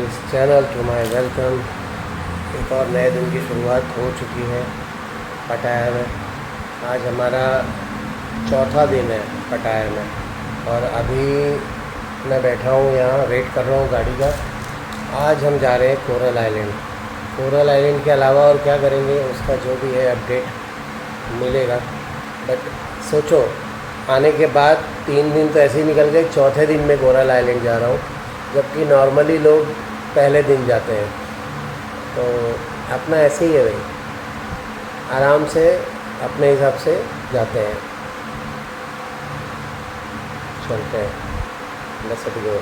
This channel to my welcome. एक और नए दिन की शुरुआत हो चुकी है पटाया में। आज हमारा चौथा दिन है पटाया में और अभी मैं बैठा हूँ यहाँ, वेट कर रहा हूँ गाड़ी का। आज हम जा रहे हैं कोरल आइलैंड। कोरल आइलैंड के अलावा और क्या करेंगे उसका जो भी है अपडेट मिलेगा। बट सोचो, आने के बाद 3 दिन तो ऐसे ही निकल गए, चौथे दिन में कोरल आइलैंड जा रहा हूँ, जबकि नॉर्मली लोग पहले दिन जाते हैं। तो अपना ऐसे ही है भाई, आराम से अपने हिसाब से जाते हैं, चलते हैं। Let's go.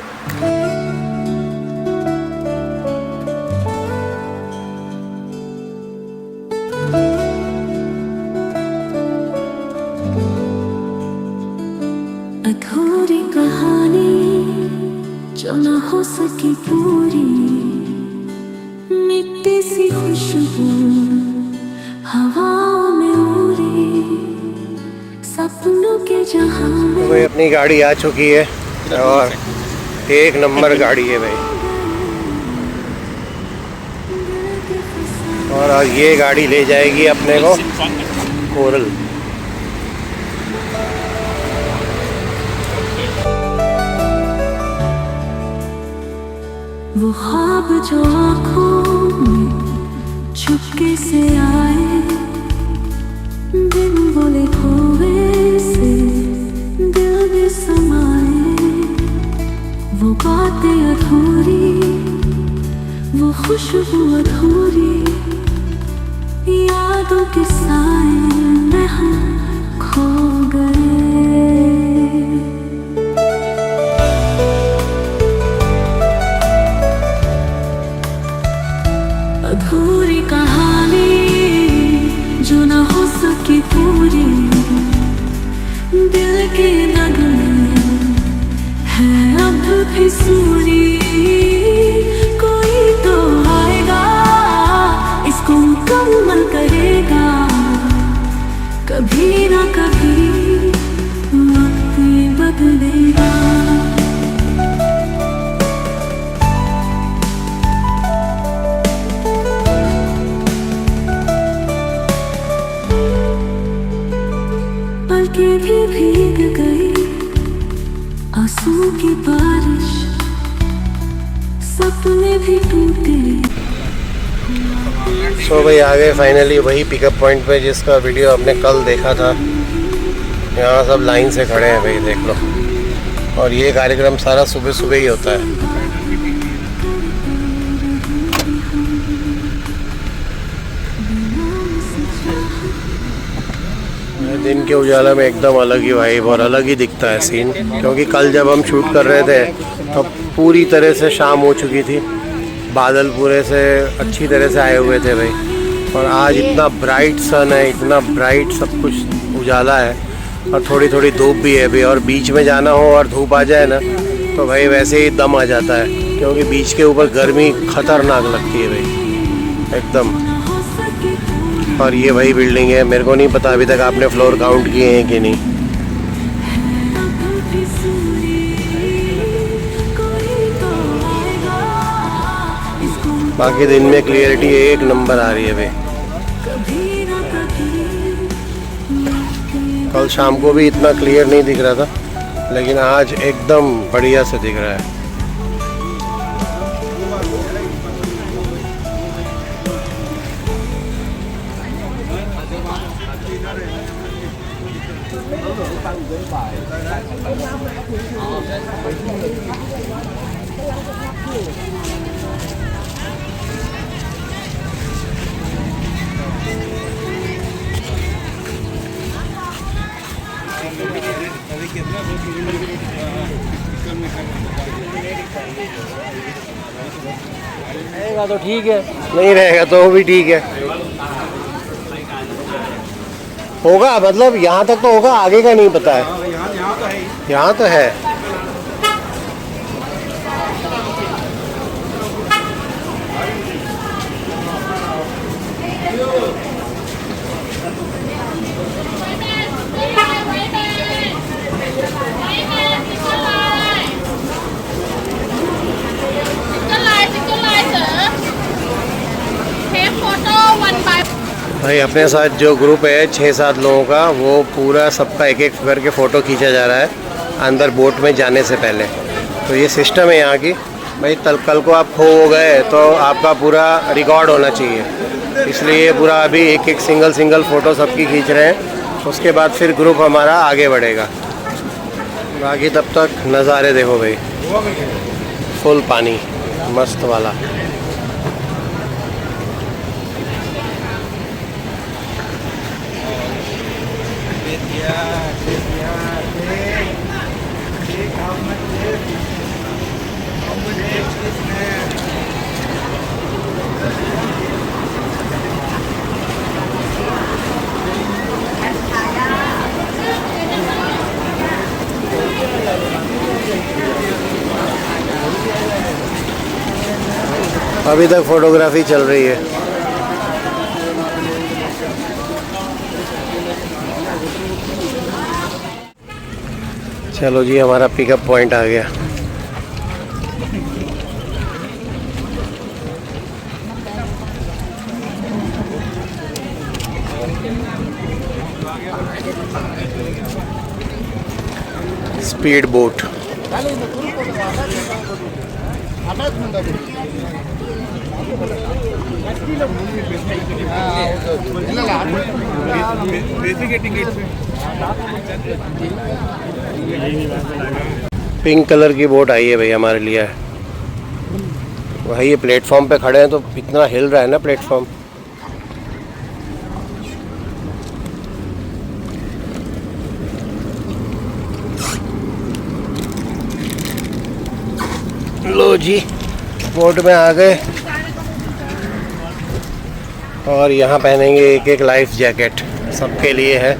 अधूरी कहानी जो न हो सकी पूरी, मिट्टी सी खुशबू हवाओं में उड़ी, सपनों के जहां में। तो भाई अपनी गाड़ी आ चुकी है और 1 नंबर गाड़ी है भाई। और ये गाड़ी ले जाएगी अपने को कोरल। वो ख्वाब जो आँखों में छुपके से आए, दिन बोले खोए से दिल में समाए, वो बातें अधूरी, वो खुशबू अधूरी, यादों के साए में हम खो गए। अधूरी कहानी जो न हो सकी पूरी, दिल के नगमे है अब भी सूरी, कोई तो आएगा इसको मुकम्मल करेगा, कभी ना कभी वक्त ये बदलेगा। पलकें भी भीग गई आंसू की बारिश, सपने भी टूटे। सो भाई आ गए फाइनली वही पिकअप पॉइंट पे जिसका वीडियो आपने कल देखा था। यहाँ सब लाइन से खड़े हैं भाई, देख लो। और ये कार्यक्रम सारा सुबह सुबह ही होता है। दिन के उजाला में एकदम अलग ही वाइब और अलग ही दिखता है सीन, क्योंकि कल जब हम शूट कर रहे थे तो पूरी तरह से शाम हो चुकी थी, बादल पूरे से अच्छी तरह से आए हुए थे भाई। और आज इतना ब्राइट सन है, इतना ब्राइट सब कुछ उजाला है और थोड़ी थोड़ी धूप भी है भाई। और बीच में जाना हो और धूप आ जाए ना तो भाई वैसे ही दम आ जाता है, क्योंकि बीच के ऊपर गर्मी खतरनाक लगती है भाई एकदम। और ये वही बिल्डिंग है, मेरे को नहीं पता अभी तक आपने फ्लोर काउंट किए हैं कि नहीं। बाकी दिन में क्लियरिटी 1 नंबर आ रही है भाई। कल शाम को भी इतना क्लियर नहीं दिख रहा था, लेकिन आज एकदम बढ़िया से दिख रहा है। रहेगा तो ठीक है, नहीं रहेगा तो भी ठीक है। होगा मतलब यहाँ तक तो होगा, आगे का नहीं पता है। यहाँ तो है। भाई अपने साथ जो ग्रुप है 6-7 लोगों का, वो पूरा सबका एक एक करके फ़ोटो खींचा जा रहा है अंदर बोट में जाने से पहले। तो ये सिस्टम है यहाँ की भाई। कल को आप खो गए तो आपका पूरा रिकॉर्ड होना चाहिए, इसलिए पूरा अभी एक एक सिंगल फ़ोटो सबकी खींच रहे हैं। उसके बाद फिर ग्रुप हमारा आगे बढ़ेगा। बाकी तब तक नज़ारे देखो भाई, फुल पानी मस्त वाला। अभी तक फोटोग्राफी चल रही है। चलो जी, हमारा पिकअप पॉइंट आ गया। Speed boat. पिंक कलर की बोट आई है भाई हमारे लिए। भाई ये प्लेटफॉर्म पे खड़े हैं तो इतना हिल रहा है ना प्लेटफॉर्म। लो जी, बोट में आ गए और यहाँ पहनेंगे एक एक लाइफ जैकेट, सबके लिए है।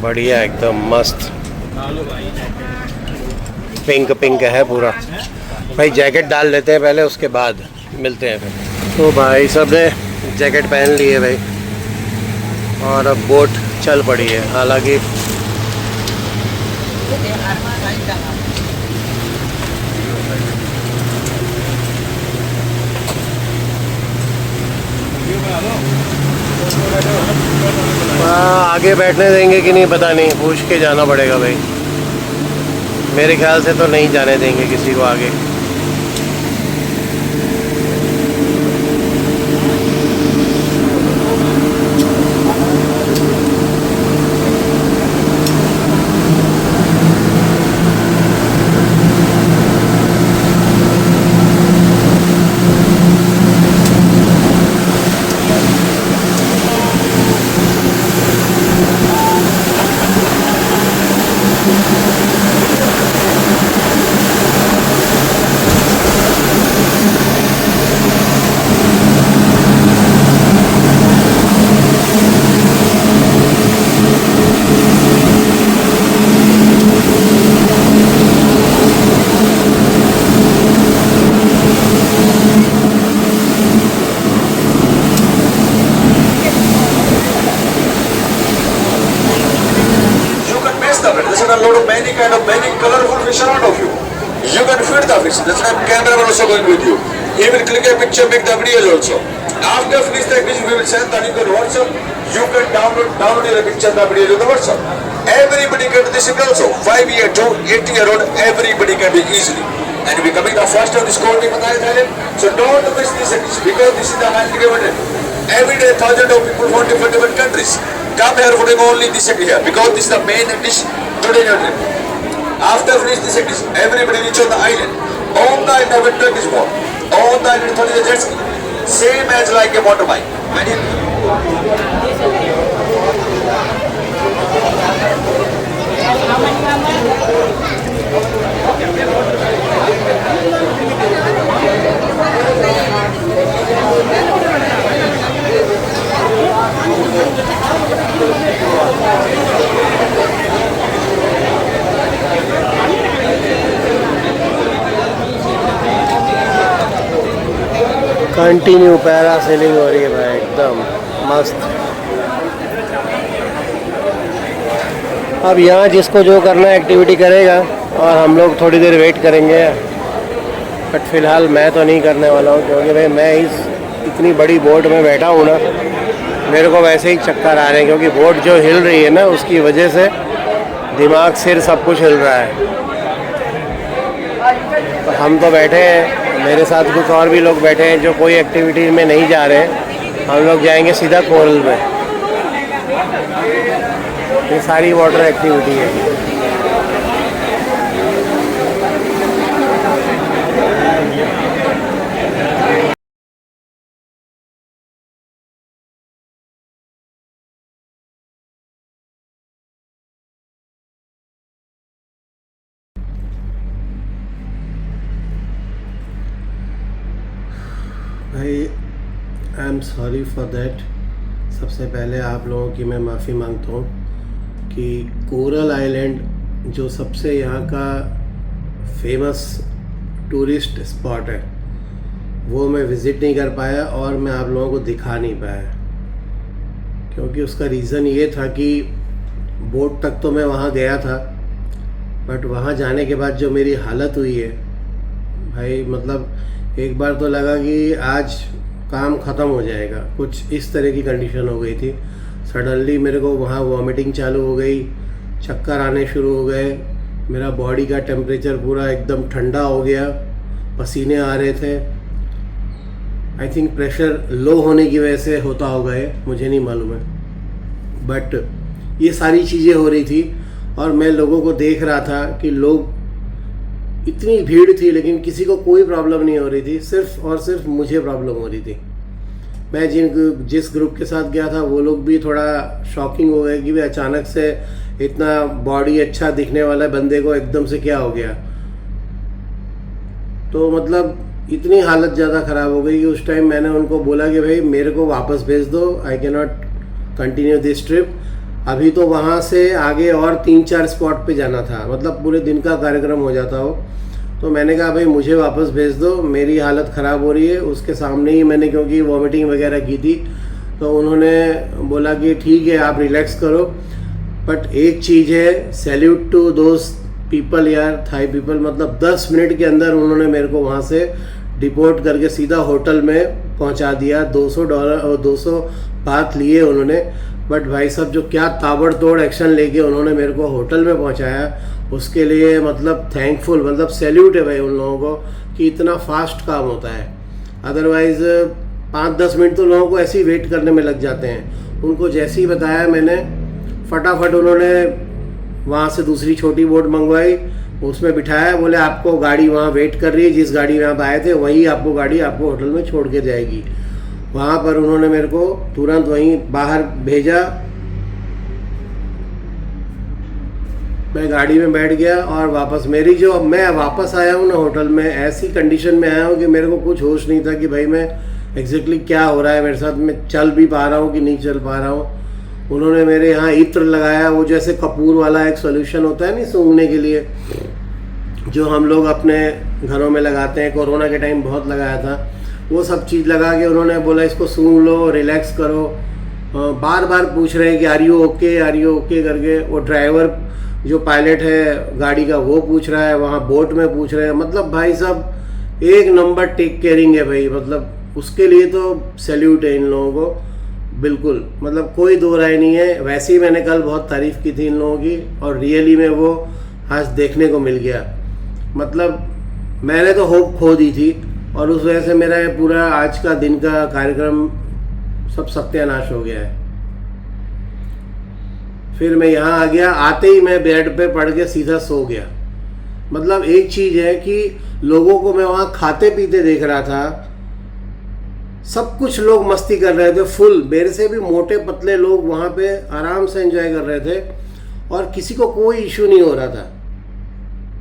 बढ़िया एकदम मस्त पिंक पिंक है पूरा। भाई जैकेट डाल लेते हैं पहले, उसके बाद मिलते हैं फिर। तो भाई सब ने जैकेट पहन लिए भाई और अब बोट चल पड़ी है। हालांकि आगे बैठने देंगे कि नहीं पता नहीं, पूछ के जाना पड़ेगा भाई। मेरे ख्याल से तो नहीं जाने देंगे किसी को आगे। Many colorful fish around of you. You can feed the fish. That's why camera will also going with you. He will click a picture, make the videos also. After finish the activity, we will send that you can WhatsApp. You can download your picture, the videos on the WhatsApp. Everybody can do this also. 5 year to 8 year old, everybody can do easily. And we coming the first of this code in Thailand. So don't miss this activity because this is the highly given. Every day thousands of people from different countries come here for only this activity here because this is the main dish today your trip. After finish this activity, everybody reach on the island. On the island, have a truck is more. On the island, 30 jet ski. Same as like a motorbike. Continue parasailing हो रही है भाई, एकदम मस्त। अब यहाँ जिसको जो करना है एक्टिविटी करेगा और हम लोग थोड़ी देर वेट करेंगे। बट फ़िलहाल मैं तो नहीं करने वाला हूँ क्योंकि भाई मैं इतनी बड़ी बोट में बैठा हूँ ना, मेरे को वैसे ही चक्कर आ रहे हैं, क्योंकि बोट जो हिल रही है ना उसकी वजह से दिमाग सिर सब कुछ हिल रहा है। तो हम तो बैठे हैं, मेरे साथ कुछ और भी लोग बैठे हैं जो कोई एक्टिविटी में नहीं जा रहे हैं। हम लोग जाएंगे सीधा कोरल में। ये सारी वाटर एक्टिविटी है। भाई I am sorry for that. सबसे पहले आप लोगों की मैं माफ़ी मांगता हूँ कि कोरल आइलैंड जो सबसे यहाँ का फेमस टूरिस्ट स्पॉट है वो मैं विज़िट नहीं कर पाया और मैं आप लोगों को दिखा नहीं पाया, क्योंकि उसका रीज़न ये था कि बोट तक तो मैं वहाँ गया था, बट वहाँ जाने के बाद जो मेरी हालत हुई है भाई, मतलब एक बार तो लगा कि आज काम ख़त्म हो जाएगा। कुछ इस तरह की कंडीशन हो गई थी। सडनली मेरे को वहाँ वॉमिटिंग चालू हो गई, चक्कर आने शुरू हो गए, मेरा बॉडी का टेम्परेचर पूरा एकदम ठंडा हो गया, पसीने आ रहे थे। आई थिंक प्रेशर लो होने की वजह से होता होगा ये, मुझे नहीं मालूम है, बट ये सारी चीज़ें हो रही थी और मैं लोगों को देख रहा था कि लोग, इतनी भीड़ थी लेकिन किसी को कोई प्रॉब्लम नहीं हो रही थी, सिर्फ और सिर्फ मुझे प्रॉब्लम हो रही थी। मैं जिस ग्रुप के साथ गया था वो लोग भी थोड़ा शॉकिंग हो गए कि भाई अचानक से इतना बॉडी अच्छा दिखने वाला बंदे को एकदम से क्या हो गया। तो मतलब इतनी हालत ज़्यादा ख़राब हो गई कि उस टाइम मैंने उनको बोला कि भाई मेरे को वापस भेज दो, I can not continue this trip. अभी तो वहाँ से आगे और 3-4 स्पॉट पे जाना था, मतलब पूरे दिन का कार्यक्रम हो जाता हो। तो मैंने कहा भाई मुझे वापस भेज दो, मेरी हालत ख़राब हो रही है। उसके सामने ही मैंने, क्योंकि वॉमिटिंग वगैरह की थी, तो उन्होंने बोला कि ठीक है आप रिलैक्स करो। बट एक चीज़ है, सैल्यूट टू दोज पीपल यार, थाई पीपल, मतलब 10 मिनट के अंदर उन्होंने मेरे को वहाँ से डिपोर्ट करके सीधा होटल में पहुँचा दिया। $200 और 200 बात लिए उन्होंने, बट भाई साहब जो क्या ताबड़तोड़ एक्शन लेके उन्होंने मेरे को होटल में पहुंचाया, उसके लिए मतलब थैंकफुल, मतलब सैल्यूट है भाई उन लोगों को कि इतना फास्ट काम होता है। अदरवाइज़ 5-10 मिनट तो लोगों को ऐसे ही वेट करने में लग जाते हैं। उनको जैसे ही बताया मैंने, फटाफट उन्होंने वहाँ से दूसरी छोटी बोट मंगवाई, उसमें बिठाया, बोले आपको गाड़ी वहाँ वेट कर रही है, जिस गाड़ी में आप आए थे वही आपको गाड़ी आपको होटल में छोड़ के जाएगी। वहाँ पर उन्होंने मेरे को तुरंत वहीं बाहर भेजा। मैं गाड़ी में बैठ गया और वापस मेरी जो, अब मैं वापस आया हूँ ना होटल में, ऐसी कंडीशन में आया हूँ कि मेरे को कुछ होश नहीं था कि भाई मैं एग्जैक्टली क्या हो रहा है मेरे साथ, मैं चल भी पा रहा हूँ कि नहीं चल पा रहा हूँ। उन्होंने मेरे यहाँ इत्र लगाया, वो जैसे कपूर वाला एक सोल्यूशन होता है नहीं सूंघने के लिए, जो हम लोग अपने घरों में लगाते हैं, कोरोना के टाइम बहुत लगाया था, वो सब चीज़ लगा के उन्होंने बोला इसको सूंघ लो, रिलैक्स करो। बार बार पूछ रहे हैं कि आर यू ओके करके। वो ड्राइवर जो पायलट है गाड़ी का वो पूछ रहा है, वहाँ बोट में पूछ रहे हैं। मतलब भाई साहब एक नंबर टेक केयरिंग है भाई, मतलब उसके लिए तो सैल्यूट है इन लोगों को, बिल्कुल, मतलब कोई दो राय नहीं है। वैसे ही मैंने कल बहुत तारीफ़ की थी इन लोगों की और रियली में वो आज देखने को मिल गया। मतलब मैंने तो होप खो दी थी और उस वजह से मेरा ये पूरा आज का दिन का कार्यक्रम सब सत्यानाश हो गया है। फिर मैं यहाँ आ गया, आते ही मैं बेड पे पड़ के सीधा सो गया। मतलब एक चीज़ है कि लोगों को मैं वहाँ खाते पीते देख रहा था, सब कुछ लोग मस्ती कर रहे थे फुल, मेरे से भी मोटे पतले लोग वहाँ पे आराम से एंजॉय कर रहे थे और किसी को कोई इशू नहीं हो रहा था।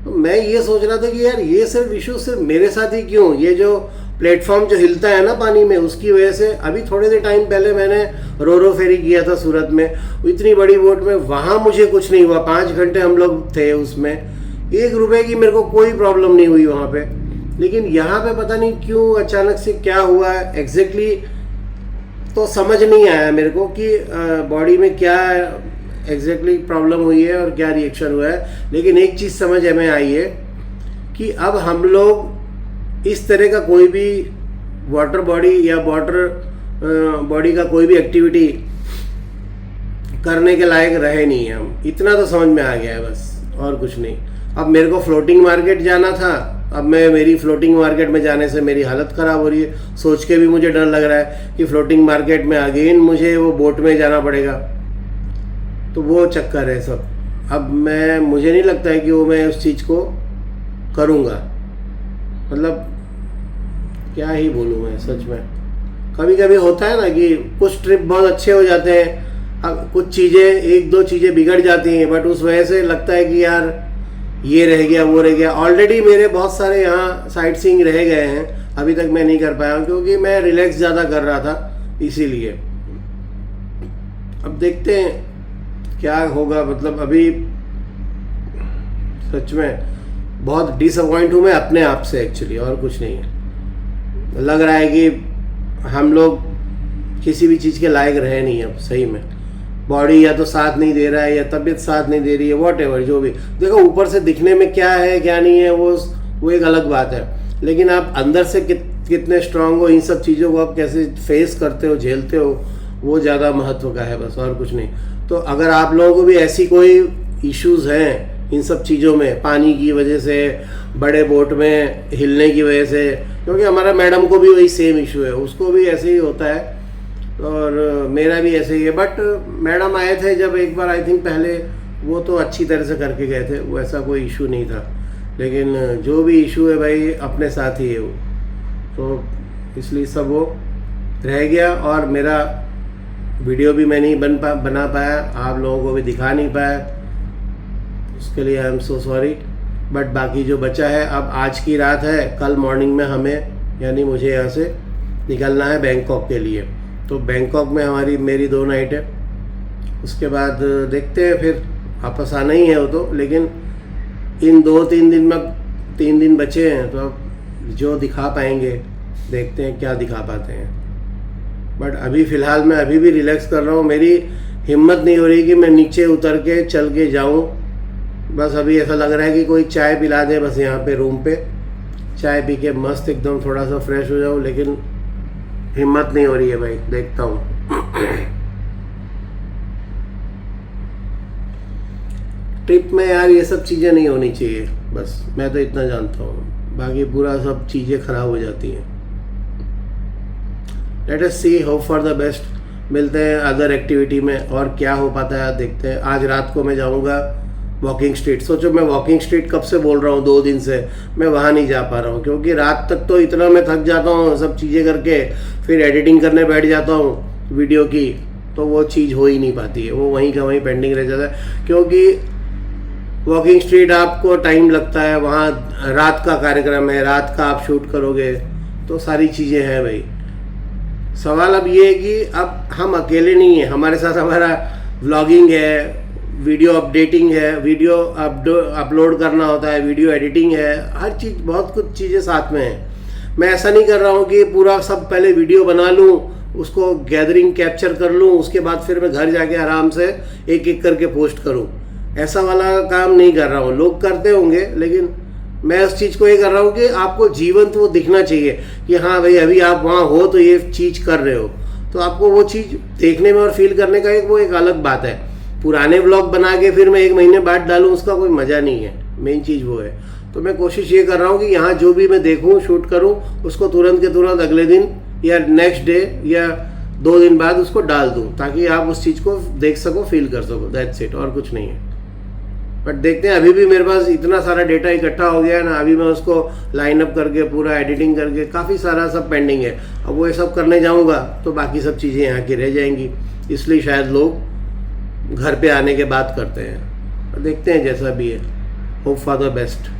तो मैं ये सोच रहा था कि यार ये सिर्फ इशू सिर्फ मेरे साथ ही क्यों, ये जो प्लेटफॉर्म जो हिलता है ना पानी में उसकी वजह से। अभी थोड़े देर टाइम पहले मैंने रोरो फेरी किया था सूरत में, इतनी बड़ी बोट में, वहाँ मुझे कुछ नहीं हुआ। 5 घंटे हम लोग थे उसमें, 1 रुपए की मेरे को कोई प्रॉब्लम नहीं हुई वहाँ पे। लेकिन यहाँ पे पता नहीं क्यों अचानक से क्या हुआ है एग्जैक्टली, तो समझ नहीं आया मेरे को कि बॉडी में क्या एग्जैक्टली प्रॉब्लम हुई है और क्या रिएक्शन हुआ है। लेकिन एक चीज़ समझ में आई है कि अब हम लोग इस तरह का कोई भी वाटर बॉडी या वाटर बॉडी का कोई भी एक्टिविटी करने के लायक रहे नहीं है हम। इतना तो समझ में आ गया है बस, और कुछ नहीं। अब मेरे को फ्लोटिंग मार्केट जाना था, अब मेरी फ्लोटिंग मार्केट में जाने से मेरी हालत ख़राब हो रही है। सोच के भी मुझे डर लग रहा है कि फ्लोटिंग मार्केट में अगेन मुझे वो बोट में जाना पड़ेगा, तो वो चक्कर है सब। अब मुझे नहीं लगता है कि वो मैं उस चीज़ को करूँगा। मतलब क्या ही बोलूँ मैं, सच में कभी कभी होता है ना कि कुछ ट्रिप बहुत अच्छे हो जाते हैं, अब कुछ चीज़ें, एक दो चीज़ें बिगड़ जाती हैं, बट उस वजह से लगता है कि यार ये रह गया वो रह गया। ऑलरेडी मेरे बहुत सारे यहाँ साइट सीइंग रह गए हैं, अभी तक मैं नहीं कर पाया हूँ क्योंकि मैं रिलैक्स ज़्यादा कर रहा था, इसीलिए। अब देखते हैं क्या होगा। मतलब अभी सच में बहुत डिसअपॉइंट हूँ मैं अपने आप से एक्चुअली, और कुछ नहीं है। लग रहा है कि हम लोग किसी भी चीज़ के लायक रहे नहीं अब, सही में। बॉडी या तो साथ नहीं दे रहा है या तबीयत साथ नहीं दे रही है, वॉट एवर जो भी। देखो ऊपर से दिखने में क्या है क्या नहीं है वो एक अलग बात है, लेकिन आप अंदर से कितने स्ट्रांग हो, इन सब चीज़ों को आप कैसे फेस करते हो, झेलते हो, वो ज़्यादा महत्व का है बस, और कुछ नहीं। तो अगर आप लोगों को भी ऐसी कोई इश्यूज़ हैं इन सब चीज़ों में, पानी की वजह से, बड़े बोट में हिलने की वजह से, क्योंकि हमारा मैडम को भी वही सेम इशू है, उसको भी ऐसे ही होता है और मेरा भी ऐसे ही है। बट मैडम आए थे जब एक बार, आई थिंक पहले, वो तो अच्छी तरह से करके गए थे, वो ऐसा कोई इशू नहीं था। लेकिन जो भी इशू है भाई अपने साथ ही है वो, तो इसलिए सब वो रह गया। और मेरा वीडियो भी मैं नहीं बना पाया, आप लोगों को भी दिखा नहीं पाया, उसके लिए I am so sorry. But बाकी जो बचा है, अब आज की रात है, कल मॉर्निंग में हमें, यानी मुझे यहाँ से निकलना है बैंकॉक के लिए। तो बैंकॉक में मेरी 2 नाइट है, उसके बाद देखते हैं, फिर वापस आना ही है वो तो। लेकिन इन 2-3 दिन में, 3 दिन बचे हैं, तो अब जो दिखा पाएंगे देखते हैं क्या दिखा पाते हैं। बट अभी फ़िलहाल मैं अभी भी रिलैक्स कर रहा हूँ, मेरी हिम्मत नहीं हो रही कि मैं नीचे उतर के चल के जाऊँ। बस अभी ऐसा लग रहा है कि कोई चाय पिला दे बस, यहाँ पे रूम पे चाय पी के मस्त एकदम थोड़ा सा फ्रेश हो जाऊँ, लेकिन हिम्मत नहीं हो रही है भाई, देखता हूँ। ट्रिप में यार ये सब चीज़ें नहीं होनी चाहिए, बस मैं तो इतना जानता हूँ, बाकी पूरा सब चीज़ें ख़राब हो जाती हैं। Let us see, hope for the best. मिलते हैं अदर एक्टिविटी में, और क्या हो पाता है देखते हैं। आज रात को मैं जाऊँगा वॉकिंग स्ट्रीट। सोचो मैं वॉकिंग स्ट्रीट कब से बोल रहा हूँ, 2 दिन से मैं वहाँ नहीं जा पा रहा हूँ, क्योंकि रात तक तो इतना मैं थक जाता हूँ सब चीज़ें करके, फिर एडिटिंग करने बैठ जाता हूँ वीडियो की, तो वो चीज़ हो ही नहीं पाती है, वो वहीं का वहीं पेंडिंग रह जाता है। क्योंकि वॉकिंग स्ट्रीट आपको टाइम लगता है, वहाँ रात का कार्यक्रम है, रात का आप शूट करोगे, तो सारी चीज़ें हैं भाई। सवाल अब ये है कि अब हम अकेले नहीं हैं, हमारे साथ हमारा व्लॉगिंग है, वीडियो अपडेटिंग है, वीडियो अपलोड करना होता है, वीडियो एडिटिंग है, हर चीज़, बहुत कुछ चीज़ें साथ में हैं। मैं ऐसा नहीं कर रहा हूँ कि पूरा सब पहले वीडियो बना लूँ, उसको गैदरिंग कैप्चर कर लूँ, उसके बाद फिर मैं घर जाके आराम से एक एक करके पोस्ट करूँ। ऐसा वाला काम नहीं कर रहा हूँ, लोग करते होंगे, लेकिन मैं उस चीज़ को ये कर रहा हूँ कि आपको जीवंत वो दिखना चाहिए कि हाँ भाई अभी आप वहाँ हो तो ये चीज़ कर रहे हो, तो आपको वो चीज़ देखने में और फील करने का एक अलग बात है। पुराने व्लॉग बना के फिर मैं 1 महीने बाद डालूँ, उसका कोई मज़ा नहीं है, मेन चीज़ वो है। तो मैं कोशिश ये कर रहा हूँ कि यहाँ जो भी मैं देखूँ, शूट करूँ, उसको तुरंत के तुरंत अगले दिन या नेक्स्ट डे या 2 दिन बाद उसको डाल दूँ, ताकि आप उस चीज़ को देख सको, फील कर सको, दैट्स इट, और कुछ नहीं है। बट देखते हैं, अभी भी मेरे पास इतना सारा डेटा इकट्ठा हो गया है ना, अभी मैं उसको लाइन अप करके पूरा एडिटिंग करके, काफ़ी सारा सब पेंडिंग है। अब वो ये सब करने जाऊँगा तो बाकी सब चीज़ें यहाँ की रह जाएंगी, इसलिए शायद लोग घर पे आने के बाद करते हैं। देखते हैं जैसा भी है, होप फॉर द बेस्ट।